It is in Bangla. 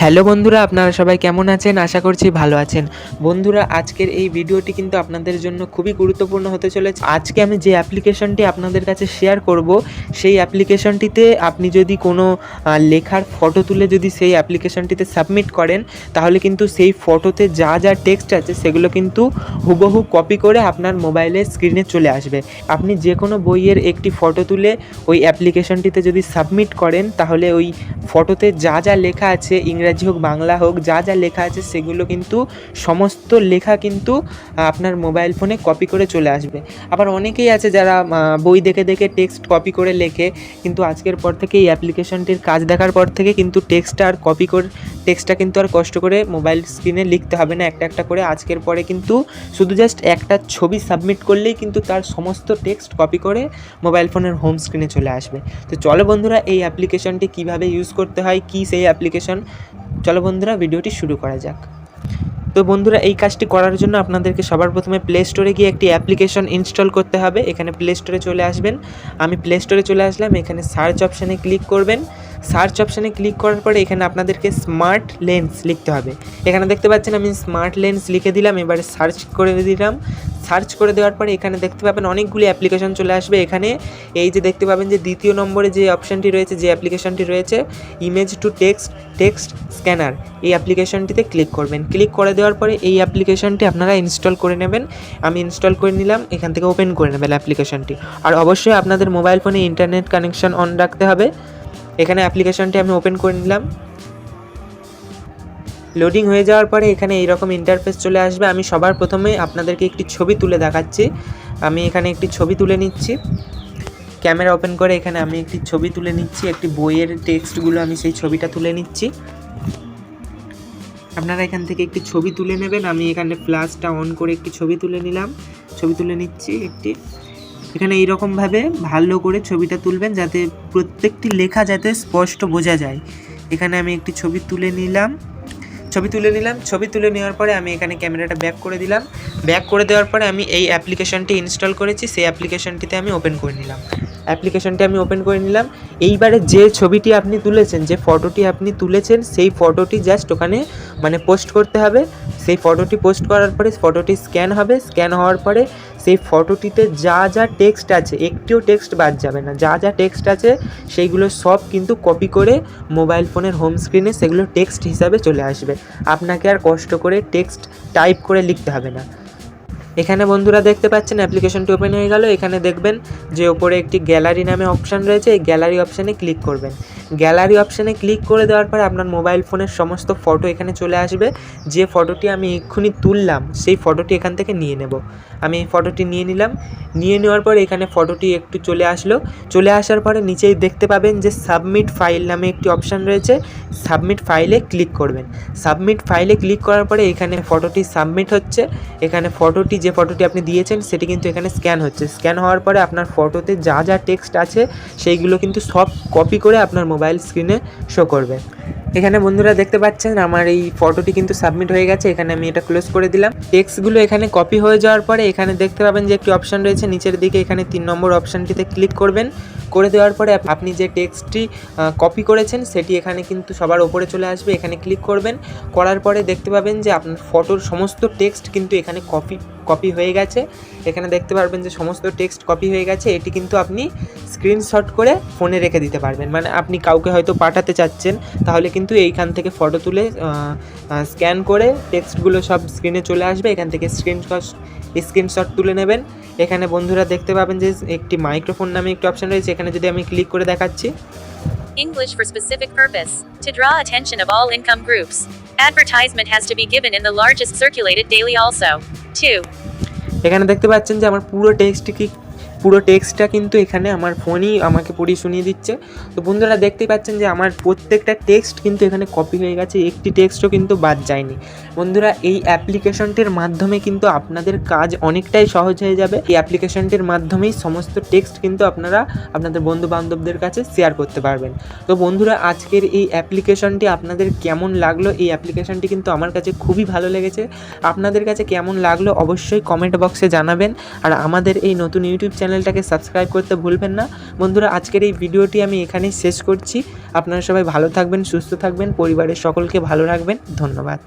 হ্যালো বন্ধুরা, আপনারা সবাই কেমন আছেন? আশা করছি ভালো আছেন। বন্ধুরা, আজকের এই ভিডিওটি কিন্তু আপনাদের জন্য খুবই গুরুত্বপূর্ণ হতে চলেছে। আজকে আমি যে অ্যাপ্লিকেশনটি আপনাদের কাছে শেয়ার করব, সেই অ্যাপ্লিকেশনটিতে আপনি যদি কোনো লেখার ফটো তুলে যদি সেই অ্যাপ্লিকেশনটিতে সাবমিট করেন, তাহলে কিন্তু সেই ফটোতে যা যা টেক্সট আছে সেগুলো কিন্তু হুবহু কপি করে আপনার মোবাইলের স্ক্রিনে চলে আসবে। আপনি যে কোনো বইয়ের একটি ফটো তুলে ওই অ্যাপ্লিকেশনটিতে যদি সাবমিট করেন, তাহলে ওই ফটোতে যা যা লেখা আছে, ইংরাজি হোক বাংলা হোক, যা যা লেখা আছে সেগুলো কিন্তু সমস্ত লেখা কিন্তু আপনার মোবাইল ফোনে কপি করে চলে আসবে। আবার অনেকেই আছে যারা বই দেখে দেখে টেক্সট কপি করে লেখে, কিন্তু আজকের পর থেকে এই অ্যাপ্লিকেশনটির কাজ দেখার পর থেকে কিন্তু টেক্সটটা কিন্তু আর কষ্ট করে মোবাইল স্ক্রিনে লিখতে হবে না একটা একটা করে। আজকের পরে কিন্তু শুধু জাস্ট একটা ছবি সাবমিট করলেই কিন্তু তার সমস্ত টেক্সট কপি করে মোবাইল ফোনের হোম স্ক্রিনে চলে আসবে। তো চলো বন্ধুরা, এই অ্যাপ্লিকেশনটি কীভাবে ইউজ করতে হয়, কী সেই অ্যাপ্লিকেশন, চলো বন্ধুরা ভিডিওটি শুরু করা যাক। তো বন্ধুরা, এই কাজটি করার জন্য আপনাদেরকে সবার প্রথমে প্লে স্টোরে গিয়ে একটি অ্যাপ্লিকেশন ইনস্টল করতে হবে। এখানে প্লে স্টোরে চলে আসবেন। আমি প্লে স্টোরে চলে আসলাম। এখানে সার্চ অপশানে ক্লিক করবেন। সার্চ অপশানে ক্লিক করার পরে এখানে আপনাদেরকে স্মার্ট লেন্স লিখতে হবে। এখানে দেখতে পাচ্ছেন আমি স্মার্ট লেন্স লিখে দিলাম। এবারে সার্চ করে দিলাম। সার্চ করে দেওয়ার পরে এখানে দেখতে পাবেন অনেকগুলি অ্যাপ্লিকেশন চলে আসবে। এখানে এই যে দেখতে পাবেন যে দ্বিতীয় নম্বরে যে অপশানটি রয়েছে, যে অ্যাপ্লিকেশনটি রয়েছে ইমেজ টু টেক্সট স্ক্যানার, এই অ্যাপ্লিকেশনটিতে ক্লিক করবেন। ক্লিক করে দেওয়ার পরে এই অ্যাপ্লিকেশনটি আপনারা ইনস্টল করে নেবেন। আমি ইনস্টল করে নিলাম। এখান থেকে ওপেন করে নেবেন অ্যাপ্লিকেশনটি। আর অবশ্যই আপনাদের মোবাইল ফোনে ইন্টারনেট কানেকশন অন রাখতে হবে। এখানে অ্যাপ্লিকেশনটি আমি ওপেন করে নিলাম। লোডিং হয়ে যাওয়ার পরে এখানে এইরকম ইন্টারফেস চলে আসবে। আমি সবার প্রথমে আপনাদেরকে একটি ছবি তুলে দেখাচ্ছি। আমি এখানে একটি ছবি তুলে নিচ্ছি। ক্যামেরা ওপেন করে এখানে আমি একটি ছবি তুলে নিচ্ছি। একটি বইয়ের টেক্সটগুলো আমি সেই ছবিটা তুলে নিচ্ছি। আপনারা এখান থেকে একটি ছবি তুলে নেবেন। আমি এখানে ফ্ল্যাশটা অন করে একটি ছবি তুলে নিলাম। ছবি তুলে নিচ্ছি একটি। এখানে এইরকমভাবে ভালো করে ছবিটা তুলবেন যাতে প্রত্যেকটি লেখা যাতে স্পষ্ট বোঝা যায়। এখানে আমি একটি ছবি তুলে নিলাম। ছবি তুলে নেওয়ার পরে আমি এখানে ক্যামেরাটা ব্যাক করে দিলাম। ব্যাক করে দেওয়ার পরে আমি এই অ্যাপ্লিকেশনটি ইনস্টল করেছি, সেই অ্যাপ্লিকেশনটিতে আমি ওপেন করে নিলাম। এইবারে যে ছবিটি আপনি তুলেছেন, যে ফটোটি আপনি তুলেছেন, সেই ফটোটি জাস্ট ওখানে পোস্ট করতে হবে। সেই ফটোটি পোস্ট করার পরে ফটোটি স্ক্যান হবে। স্ক্যান হওয়ার পরে সেই ফটোটিতে যা যা টেক্সট আছে, একটিও টেক্সট বাদ যাবে না, যা যা টেক্সট আছে সেইগুলো সব কিন্তু কপি করে মোবাইল ফোনের হোম স্ক্রিনে সেগুলো টেক্সট হিসাবে চলে আসবে। আপনাকে আর কষ্ট করে টেক্সট টাইপ করে লিখতে হবে না। এখানে বন্ধুরা দেখতে পাচ্ছেন অ্যাপ্লিকেশনটি ওপেন হয়ে গেল। এখানে দেখবেন যে ওপরে একটি গ্যালারি নামে অপশান রয়েছে। এই গ্যালারি অপশানে ক্লিক করবেন। গ্যালারি অপশানে ক্লিক করে দেওয়ার পরে আপনার মোবাইল ফোনের সমস্ত ফটো এখানে চলে আসবে। যে ফটোটি আমি এক্ষুনি তুললাম সেই ফটোটি এখান থেকে নিয়ে নেব। আমি এই ফটোটি নিয়ে নিলাম। নিয়ে নেওয়ার পরে এখানে ফটোটি একটু চলে আসলো। চলে আসার পরে নিচেই দেখতে পাবেন যে সাবমিট ফাইল নামে একটি অপশান রয়েছে। সাবমিট ফাইলে ক্লিক করবেন। সাবমিট ফাইলে ক্লিক করার পরে এখানে ফটোটি সাবমিট হচ্ছে। এখানে যে ফটোটি আপনি দিয়েছেন সেটি কিন্তু এখানে স্ক্যান হচ্ছে। স্ক্যান হওয়ার পরে আপনার ফটোতে যা যা টেক্সট আছে সেইগুলো কিন্তু সব কপি করে আপনার মোবাইল স্ক্রিনে শো করবে। এখানে বন্ধুরা দেখতে পাচ্ছেন আমার এই ফটোটি কিন্তু সাবমিট হয়ে গেছে। এখানে আমি এটা ক্লোজ করে দিলাম। টেক্সটগুলো এখানে কপি হয়ে যাওয়ার পরে এখানে দেখতে পাবেন যে একটি অপশান রয়েছে নিচের দিকে। এখানে 3 নম্বর অপশানটিতে ক্লিক করবেন। করে দেওয়ার পরে আপনি যে টেক্সটটি কপি করেছেন সেটি এখানে কিন্তু সবার ওপরে চলে আসবে। এখানে ক্লিক করবেন। করার পরে দেখতে পাবেন যে আপনার ফটোর সমস্ত টেক্সট কিন্তু এখানে কপি হয়ে গেছে। এখানে দেখতে পারবেন যে সমস্ত টেক্সট কপি হয়ে গেছে। এটি কিন্তু আপনি স্ক্রিনশট করে ফোনে রেখে দিতে পারবেন। আপনি কাউকে হয়তো পাঠাতে চাচ্ছেন, তাহলে কিন্তু এইখান থেকে ফটো তুলে স্ক্যান করে টেক্সটগুলো সব স্ক্রিনে চলে আসবে। এখান থেকে স্ক্রিনশট তুলে নেবেন। এখানে বন্ধুরা দেখতে পাবেন যে একটি মাইক্রোফোন নামে একটি অপশান রয়েছে। এখানে যদি আমি ক্লিক করে দেখাচ্ছি, English for specific purpose. To draw attention of all income groups. Advertisement has to be given in the largest circulated daily also. 2. এখানে দেখতে পাচ্ছেন যে আমার পুরো টেক্সটটা কিন্তু এখানে আমার ফোনই আমাকে পড়িয়ে শুনিয়ে দিচ্ছে। তো বন্ধুরা দেখতেই পাচ্ছেন যে আমার প্রত্যেকটা টেক্সট কিন্তু এখানে কপি হয়ে গেছে, একটি টেক্সটও কিন্তু বাদ যায়নি। বন্ধুরা, এই অ্যাপ্লিকেশনটির মাধ্যমে কিন্তু আপনাদের কাজ অনেকটাই সহজ হয়ে যাবে। এই অ্যাপ্লিকেশনটির মাধ্যমেই সমস্ত টেক্সট কিন্তু আপনারা আপনাদের বন্ধু বান্ধবদের কাছে শেয়ার করতে পারবেন। তো বন্ধুরা, আজকের এই অ্যাপ্লিকেশনটি আপনাদের কেমন লাগলো? এই অ্যাপ্লিকেশনটি কিন্তু আমার কাছে খুবই ভালো লেগেছে। আপনাদের কাছে কেমন লাগলো অবশ্যই কমেন্ট বক্সে জানাবেন। আর আমাদের এই নতুন ইউটিউব চ্যানেল চ্যানেলটাকে সাবস্ক্রাইব করতে ভুলবেন না। বন্ধুরা, আজকের এই ভিডিওটি আমি এখানেই শেষ করছি। আপনারা সবাই ভালো থাকবেন, সুস্থ থাকবেন, পরিবারের সকলকে ভালো রাখবেন। ধন্যবাদ।